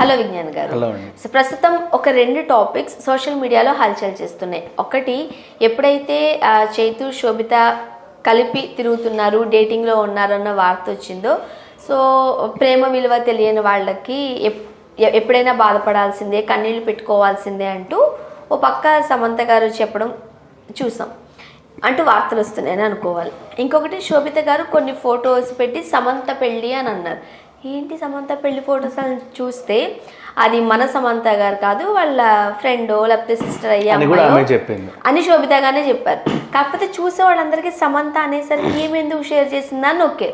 Hello Vignan గారు. Hello అండి. So ప్రస్తుతం ఒక రెండు టాపిక్స్ సోషల్ మీడియాలో హల్చల్ చేస్తున్నాయి. ఒకటి, ఎప్పుడైతే చైతు శోభిత కలిపి తిరుగుతున్నారు, డేటింగ్లో ఉన్నారన్న వార్త వచ్చిందో, సో ప్రేమ విలువ తెలియని వాళ్ళకి ఎప్పుడైనా బాధపడాల్సిందే, కన్నీళ్ళు పెట్టుకోవాల్సిందే అంటూ ఓ పక్క సమంత గారు చెప్పడం చూసాం అంటూ వార్తలు వస్తున్నాయని అనుకోవాలి. ఇంకొకటి, శోభిత గారు కొన్ని ఫొటోస్ పెట్టి సమంత పెళ్ళి అని అన్నారు. ఏంటి సమంత పెళ్లి ఫొటోస్ అని చూస్తే అది మన సమంత గారు కాదు, వాళ్ళ ఫ్రెండ్ లేకపోతే సిస్టర్ చెప్పింది అని శోభిత గానే చెప్పారు. కాకపోతే చూసే వాళ్ళందరికీ సమంత అనేసరికి ఏమెందుకు షేర్ చేసిందని ఓకే.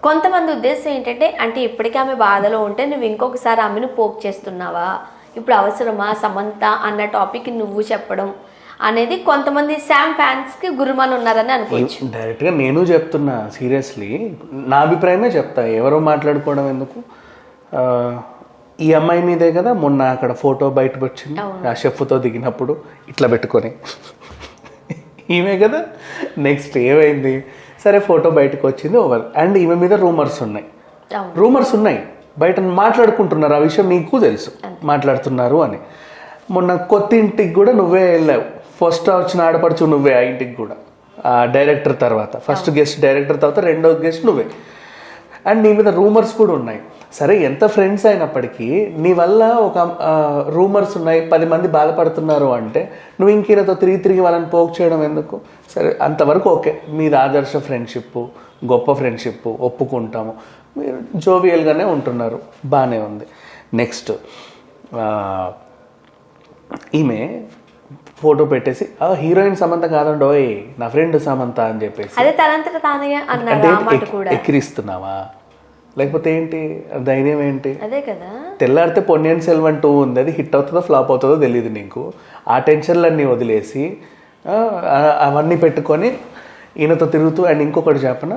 కొంతమంది ఉద్దేశం ఏంటంటే, అంటే ఇప్పటికీ ఆమె బాధలో ఉంటే నువ్వు ఇంకొకసారి ఆమెను పోక్ చేస్తున్నావా, ఇప్పుడు అవసరమా సమంత అన్న టాపిక్ నువ్వు చెప్పడం అనేది కొంతమంది శామ్ ఫ్యాన్స్కి గురుమని ఉన్నారని అనుకోవచ్చు. డైరెక్ట్గా నేను చెప్తున్నా, సీరియస్లీ నా అభిప్రాయమే చెప్తా, ఎవరో మాట్లాడుకోవడం ఎందుకు. ఈ అమ్మాయి మీదే కదా మొన్న అక్కడ ఫోటో బయటకు వచ్చింది, ఆ షెఫ్తో దిగినప్పుడు ఇట్లా పెట్టుకొని ఈమె కదా. నెక్స్ట్ ఏమైంది, సరే ఫోటో బయటకు వచ్చింది ఓవర్. అండ్ ఈమె మీద రూమర్స్ ఉన్నాయి బయట మాట్లాడుకుంటున్నారు, ఆ విషయం నీకు తెలుసు, మాట్లాడుతున్నారు అని. మొన్న కొత్త ఇంటికి కూడా నువ్వే వెళ్ళావు, ఫస్ట్ వచ్చిన ఆడపడుచు నువ్వే ఆ ఇంటికి కూడా, డైరెక్టర్ తర్వాత ఫస్ట్ గెస్ట్ డైరెక్టర్ తర్వాత రెండో గెస్ట్ నువ్వే. అండ్ నీ మీద రూమర్స్ కూడా ఉన్నాయి. సరే ఎంత ఫ్రెండ్స్ అయినప్పటికీ నీ వల్ల ఒక రూమర్స్ ఉన్నాయి, 10 మంది బాధపడుతున్నారు అంటే నువ్వు ఇంకీనతో తిరిగి వాళ్ళని పోక్ చేయడం ఎందుకు? సరే అంతవరకు ఓకే, మీది ఆదర్శ ఫ్రెండ్షిప్, గొప్ప ఫ్రెండ్షిప్, ఒప్పుకుంటాము, మీరు జోవియల్గానే ఉంటున్నారు, బాగానే ఉంది. నెక్స్ట్ ఈమె ఫోటో పెట్టేసి హీరోయిన్ సమంత కాదండోయ్ నా ఫ్రెండ్ సమంత అని చెప్పేసి ఎక్కిరిస్తున్నావా, లేకపోతే ఏంటి ధైర్యం ఏంటి? అదే కదా. తెల్లారితే పొన్నియిన్ సెల్వన్ 2 ఉంది, అది హిట్ అవుతుందో ఫ్లాప్ అవుతుందో తెలియదు నీకు. ఆ టెన్షన్లన్నీ వదిలేసి అవన్నీ పెట్టుకొని ఈయనతో తిరుగుతూ. అండ్ ఇంకొకటి చెప్పన,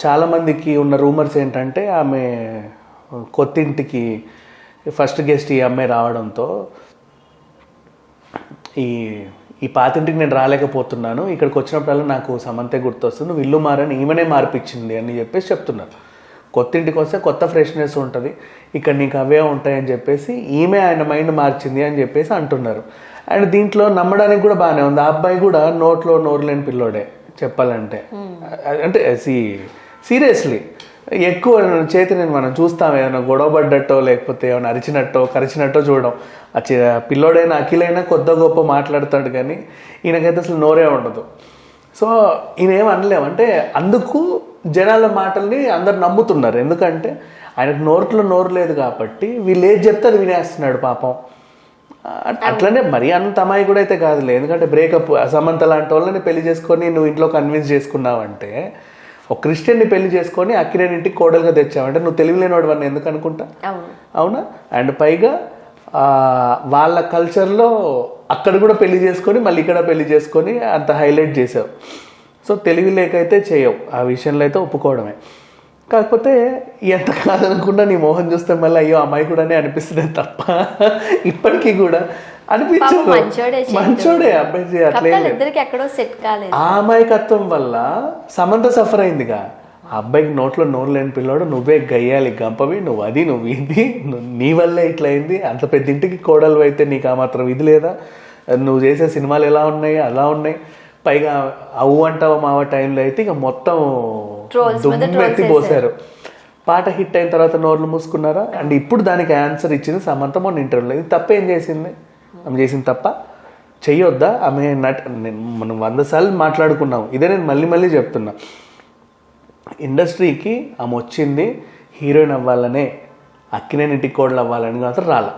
చాలామందికి ఉన్న రూమర్స్ ఏంటంటే ఆమె కొత్తింటికి ఫస్ట్ గెస్ట్ ఈ అమ్మాయి రావడంతో ఈ పాతింటికి నేను రాలేకపోతున్నాను, ఇక్కడికి వచ్చినప్పుడల్లా నాకు సమంతే గుర్తొస్తుంది, నువ్వు ఇల్లు మారని ఈమెనే మార్పిచ్చింది అని చెప్పేసి చెప్తున్నారు. కొత్తింటికి వస్తే కొత్త ఫ్రెష్నెస్ ఉంటుంది, ఇక్కడ నీకు అవే ఉంటాయని చెప్పేసి ఈమె ఆయన మైండ్ మార్చింది అని చెప్పేసి అంటున్నారు. అండ్ దీంట్లో నమ్మడానికి కూడా బాగానే ఉంది, ఆ అబ్బాయి కూడా నోట్లో నోరు లేని పిల్లోడే చెప్పాలంటే. అంటే సీరియస్లీ ఎక్కువ చేతిని మనం చూస్తాం, ఏమైనా గొడవపడ్డట్టో లేకపోతే ఏమైనా కరిచినట్టో చూడడం. పిల్లోడైనా అఖిలైనా కొద్ద గొప్ప మాట్లాడతాడు, కానీ ఈయనకైతే అసలు నోరే ఉండదు. సో ఈయన ఏం అనలేము అంటే, అందుకు జనాల మాటల్ని అందరు నమ్ముతున్నారు, ఎందుకంటే ఆయనకు నోరు లేదు కాబట్టి వీళ్ళు ఏది చెప్తే అది వినేస్తున్నాడు పాపం. అట్లనే మరీ అంత అమ్మాయి కూడా అయితే కాదులే, ఎందుకంటే బ్రేకప్ సమంత లాంటి వాళ్ళని పెళ్లి చేసుకొని నువ్వు ఇంట్లో కన్విన్స్ చేసుకున్నావంటే, ఒక క్రిస్టియన్ని పెళ్లి చేసుకొని అక్కినేని ఇంటికి కోడలుగా తెచ్చావంటే నువ్వు తెలివిలేనివాడు వాడిని ఎందుకు అనుకుంటా, అవునా? అండ్ పైగా వాళ్ళ కల్చర్లో అక్కడ కూడా పెళ్లి చేసుకొని మళ్ళీ ఇక్కడ పెళ్లి చేసుకొని అంత హైలైట్ చేసావు. సో తెలివి లేకైతే చేయవు, ఆ విషయంలో అయితే ఒప్పుకోవడమే. కాకపోతే ఎంత కాదనుకున్నా నీ మోహన్ చూస్తే మళ్ళీ అయ్యో అమ్మాయి కూడానే అనిపిస్తుంది తప్ప ఇప్పటికీ కూడా అనిపించదు. మంచోడే అబ్బాయి, అట్లే ఆ అమాయకత్వం వల్ల సమంత సఫర్ అయిందిగా. ఆ అబ్బాయికి నోట్లో నోరు లేని పిల్లోడు, నువ్వే గయ్యాలి గంపవి, నువ్వు ఇది నీ వల్లే ఇట్లా అయింది. అంత పెద్ద ఇంటికి కోడలు అయితే నీకు ఆ మాత్రం ఇది లేదా? నువ్వు చేసే సినిమాలు ఎలా ఉన్నాయి అలా ఉన్నాయి. పైగా అవు అంటావా మావ టైంలో అయితే ఇక మొత్తం దుమ్మెత్తిపోసారు. పాట హిట్ అయిన తర్వాత నోర్లు మూసుకున్నారా? అండ్ ఇప్పుడు దానికి ఆన్సర్ ఇచ్చింది సమంత మొన్న ఇంటర్వ్యూలో. ఇది తప్పేం చేసింది? ఆమె చేసింది తప్ప చెయ్యొద్దా? ఆమె మనం 100 సార్లు మాట్లాడుకున్నాం, ఇదే నేను మళ్ళీ చెప్తున్నా. ఇండస్ట్రీకి ఆమె వచ్చింది హీరోయిన్ అవ్వాలనే, అక్కినేని ఇంటికి కోడలు అవ్వాలని మాత్రం రాలా.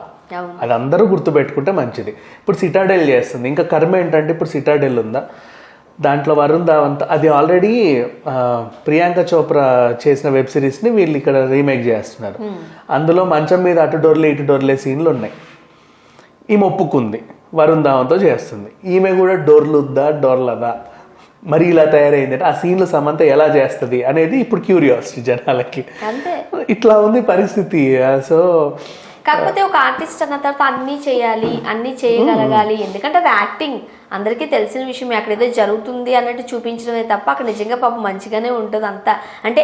అది అందరూ గుర్తుపెట్టుకుంటే మంచిది. ఇప్పుడు సిటాడెల్ చేస్తుంది, ఇంకా కర్మ ఏంటంటే ఇప్పుడు సిటాడెల్ ఉందా, దాంట్లో వరుణ్ ధావంత్, అది ఆల్రెడీ ప్రియాంక చోప్రా చేసిన వెబ్ సిరీస్ని వీళ్ళు ఇక్కడ రీమేక్ చేస్తున్నారు. అందులో మంచం మీద అటు డోర్లే ఇటు డోర్లే సీన్లు ఉన్నాయి. ఈమె ఒప్పుకుంది, వరుణ్ ధావంత్తో చేస్తుంది. ఈమె కూడా డోర్లదా మరి ఇలా తయారైంది అంటే ఆ సీన్లు సమంత ఎలా చేస్తుంది అనేది ఇప్పుడు క్యూరియాసిటీ జనాలకి. ఇట్లా ఉంది పరిస్థితి. సో కాకపోతే ఒక ఆర్టిస్ట్ అన్న తర్వాత అన్నీ చేయాలి, అన్నీ చేయగలగాలి, ఎందుకంటే అది యాక్టింగ్, అందరికీ తెలిసిన విషయం. అక్కడేదో జరుగుతుంది అన్నట్టు చూపించడమే తప్ప అక్కడ నిజంగా పాపం మంచిగానే ఉంటుంది అంతా. అంటే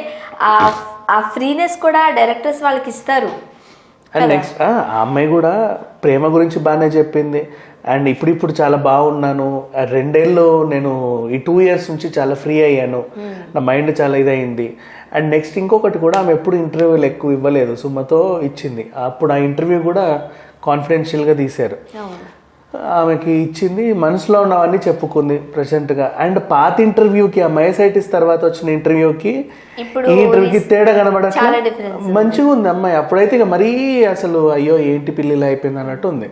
ఆ ఫ్రీనెస్ కూడా డైరెక్టర్స్ వాళ్ళకి ఇస్తారు. అండ్ నెక్స్ట్ ఆ అమ్మాయి కూడా ప్రేమ గురించి బాగానే చెప్పింది. అండ్ ఇప్పుడు చాలా బాగున్నాను, 2 ఏళ్ళు నేను ఈ 2 years నుంచి చాలా ఫ్రీ అయ్యాను, నా మైండ్ చాలా ఇదయింది. అండ్ నెక్స్ట్ ఇంకొకటి కూడా, ఆమె ఎప్పుడు ఇంటర్వ్యూలు ఎక్కువ ఇవ్వలేదు, సుమతో ఇచ్చింది. అప్పుడు ఆ ఇంటర్వ్యూ కూడా కాన్ఫిడెన్షియల్గా తీశారు. ఆమెకి ఇచ్చింది, మనసులో ఉన్నవన్నీ చెప్పుకుంది ప్రెసెంట్గా. అండ్ పాత ఇంటర్వ్యూకి, ఆ మయోసైటిస్ తర్వాత వచ్చిన ఇంటర్వ్యూకి ఈ ఇంటర్వ్యూకి తేడా కనబడట్లేదు. మంచిగా ఉంది అమ్మాయి. అప్పుడైతే ఇక మరీ అసలు అయ్యో ఏంటి పిల్లలు అయిపోయింది అన్నట్టు ఉంది.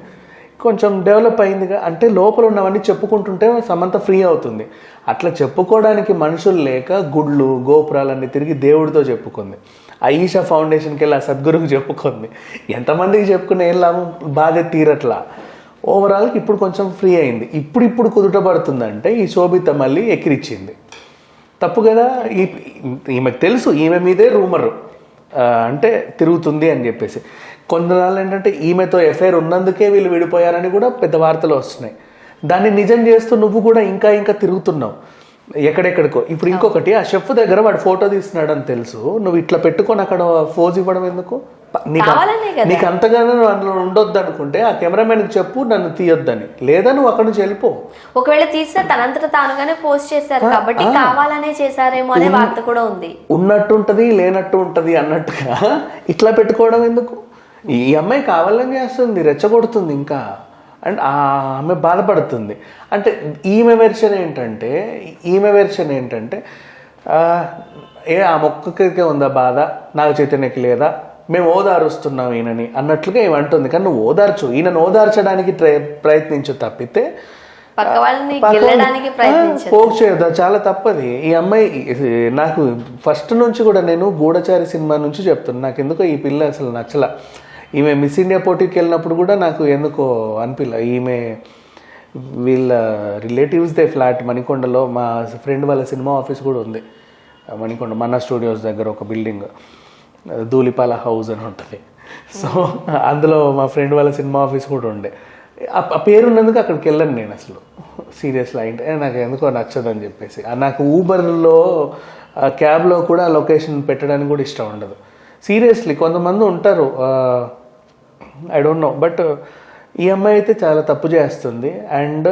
కొంచెం డెవలప్ అయిందిగా, అంటే లోపల ఉన్నవన్నీ చెప్పుకుంటుంటే సమంత ఫ్రీ అవుతుంది. అట్లా చెప్పుకోవడానికి మనుషులు లేక గుళ్ళు గోపురాలన్నీ తిరిగి దేవుడితో చెప్పుకుంది. ఆయిషా ఫౌండేషన్కి వెళ్ళి ఆ సద్గురువుకి చెప్పుకుంది. ఎంతమందికి చెప్పుకునే ఏం లాభం, బాధ తీరట్లా. ఓవరాల్కి ఇప్పుడు కొంచెం ఫ్రీ అయింది. ఇప్పుడు కుదుట పడుతుందంటే ఈ శోభిత మళ్ళీ ఎక్కిరిచ్చింది. తప్పు కదా. ఈమెకు తెలుసు ఈమె మీదే రూమర్ అంటే తిరుగుతుంది అని చెప్పేసి. కొందనాళ్ళు ఏంటంటే ఈమెతో ఎఫ్ఐఆర్ ఉన్నందుకే వీళ్ళు విడిపోయారని కూడా పెద్ద వార్తలు వస్తున్నాయి. దాన్ని నిజం చేస్తూ నువ్వు కూడా ఇంకా తిరుగుతున్నావు ఎక్కడెక్కడికో. ఇప్పుడు ఇంకొకటి, ఆ షెఫ్ దగ్గర వాడు ఫోటో తీస్తున్నాడు అని తెలుసు, నువ్వు ఇట్లా పెట్టుకొని అక్కడ ఫోజ్ ఇవ్వడం ఎందుకు? నీకు అంతగానో అందులో ఉండొద్దు అనుకుంటే ఆ కెమెరామెన్కి చెప్పు నన్ను తీయొద్దని, లేదా నువ్వు అక్కడ నుంచి వెళ్ళిపో. ఒకవేళ తీస్తే తనంతట తానుగానే పోస్ట్ చేశారు కాబట్టి కావాలనే చేశారేమో అనే వార్త కూడా ఉంది. ఉన్నట్టుంటది లేనట్టు ఉంటది అన్నట్టుగా ఇట్లా పెట్టుకోవడం ఎందుకు? ఈ అమ్మాయి కావాలని చేస్తుంది, రెచ్చగొడుతుంది ఇంకా. అండ్ ఆమె బాధపడుతుంది. అంటే ఈమె వెర్షన్ ఏంటంటే ఆ మొక్కకే ఉందా బాధ, నాకు చైతన్యకి లేదా, మేము ఓదారుస్తున్నాం ఈయనని అన్నట్లుగా ఏమంటుంది. కానీ నువ్వు ఓదార్చు, ఈయనను ఓదార్చడానికి ప్రయత్నించు తప్పితే పోక్ చేయొద్దా, చాలా తప్పది. ఈ అమ్మాయి నాకు ఫస్ట్ నుంచి కూడా, నేను గూఢచారి సినిమా నుంచి చెప్తున్నా, నాకు ఎందుకో ఈ పిల్ల అసలు నచ్చల. ఈమె మిస్ ఇండియా పోటీకి వెళ్ళినప్పుడు కూడా నాకు ఎందుకో అనిపిల్ల. ఈమె వీళ్ళ రిలేటివ్స్దే ఫ్లాట్ మణికొండలో, మా ఫ్రెండ్ వాళ్ళ సినిమా ఆఫీస్ కూడా ఉంది మణికొండ మన్నా స్టూడియోస్ దగ్గర ఒక బిల్డింగ్, ధూళిపాల హౌస్ అని ఉంటుంది. సో అందులో మా ఫ్రెండ్ వాళ్ళ సినిమా ఆఫీస్ కూడా ఉండే. ఆ పేరున్నందుకు అక్కడికి వెళ్ళాను నేను అసలు సీరియస్లీ. అంటే నాకు ఎందుకో నచ్చదని చెప్పేసి. నాకు ఊబర్లో క్యాబ్లో కూడా లొకేషన్ పెట్టడానికి కూడా ఇష్టం ఉండదు సీరియస్లీ. కొంతమంది ఉంటారు, ఐ డోంట్ నో, బట్ ఈ అమ్మాయి అయితే చాలా తప్పు చేస్తుంది. అండ్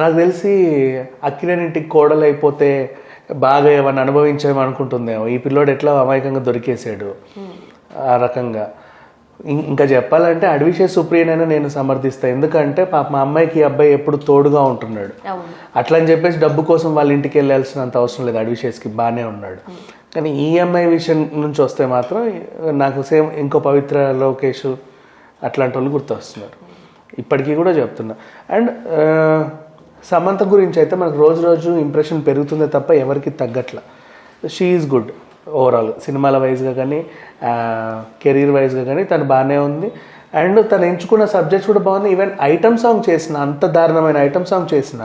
నాకు తెలిసి అక్కినేనింటికి కోడలు అయిపోతే బాగా ఏమన్నా అనుభవించామనుకుంటుందేమో. ఈ పిల్లోడు ఎట్లా అమాయకంగా దొరికేసాడు ఆ రకంగా. ఇంకా చెప్పాలంటే అడ్విషే సుప్రియనైనా నేను సమర్థిస్తాను. ఎందుకంటే పాప మా అమ్మాయికి ఈ అబ్బాయి ఎప్పుడు తోడుగా ఉంటున్నాడు. అట్లా అని చెప్పేసి డబ్బు కోసం వాళ్ళ ఇంటికి వెళ్ళాల్సినంత అవసరం లేదు, అడ్విషేస్కి బాగానే ఉన్నాడు. కానీ ఈ అమ్మాయి విషయం నుంచి వస్తే మాత్రం నాకు సేమ్ ఇంకో పవిత్ర లోకేష్ అట్లాంటి వాళ్ళు గుర్తొస్తున్నారు ఇప్పటికీ కూడా చెప్తున్నా. అండ్ సమంత గురించి అయితే మనకు రోజు ఇంప్రెషన్ పెరుగుతుందే తప్ప ఎవరికి తగ్గట్లా. షీ ఈజ్ గుడ్ ఓవరాల్, సినిమాల వైజ్గా కానీ కెరీర్ వైజ్గా కానీ తను బాగానే ఉంది. అండ్ తను ఎంచుకున్న సబ్జెక్ట్స్ కూడా బాగుంది. ఈవెన్ ఐటమ్ సాంగ్ చేసిన, అంత దారుణమైన ఐటమ్ సాంగ్ చేసిన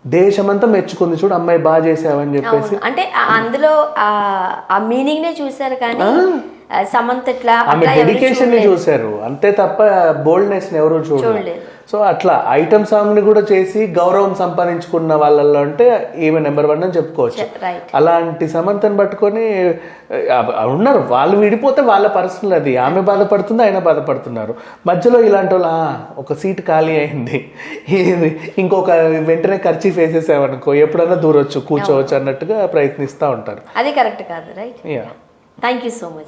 దేశమంతా మెచ్చుకుంది. చూడు అమ్మాయి బాగా చేసావని చెప్పేసి. అంటే అందులో ఆ మీనింగ్ నే చూసారు కానీ సమంత ఆమె డెడికేషన్ ని చూశారు అంతే తప్ప బోల్డ్నెస్ ని ఎవరు చూడలేదు. సో అట్లా ఐటమ్ సాంగ్ ని కూడా చేసి గౌరవం సంపాదించుకున్న వాళ్ళల్లో అంటే ఈమె నెంబర్ 1 అని చెప్పుకోవచ్చు. అలాంటి సమంతని పట్టుకొని ఉన్నారు వాళ్ళు. విడిపోతే వాళ్ళ పర్సనల్, అది ఆమె బాధపడుతుంది ఆయన బాధపడుతున్నారు. మధ్యలో ఇలాంటి వాళ్ళు ఒక సీట్ ఖాళీ అయింది, ఇంకొక వెంటనే ఖర్చు వేసేసామనుకో ఎప్పుడన్నా దూరొచ్చు కూర్చోవచ్చు అన్నట్టుగా ప్రయత్నిస్తూ ఉంటారు. అది కరెక్ట్ కాదు. Right. Thank you so much.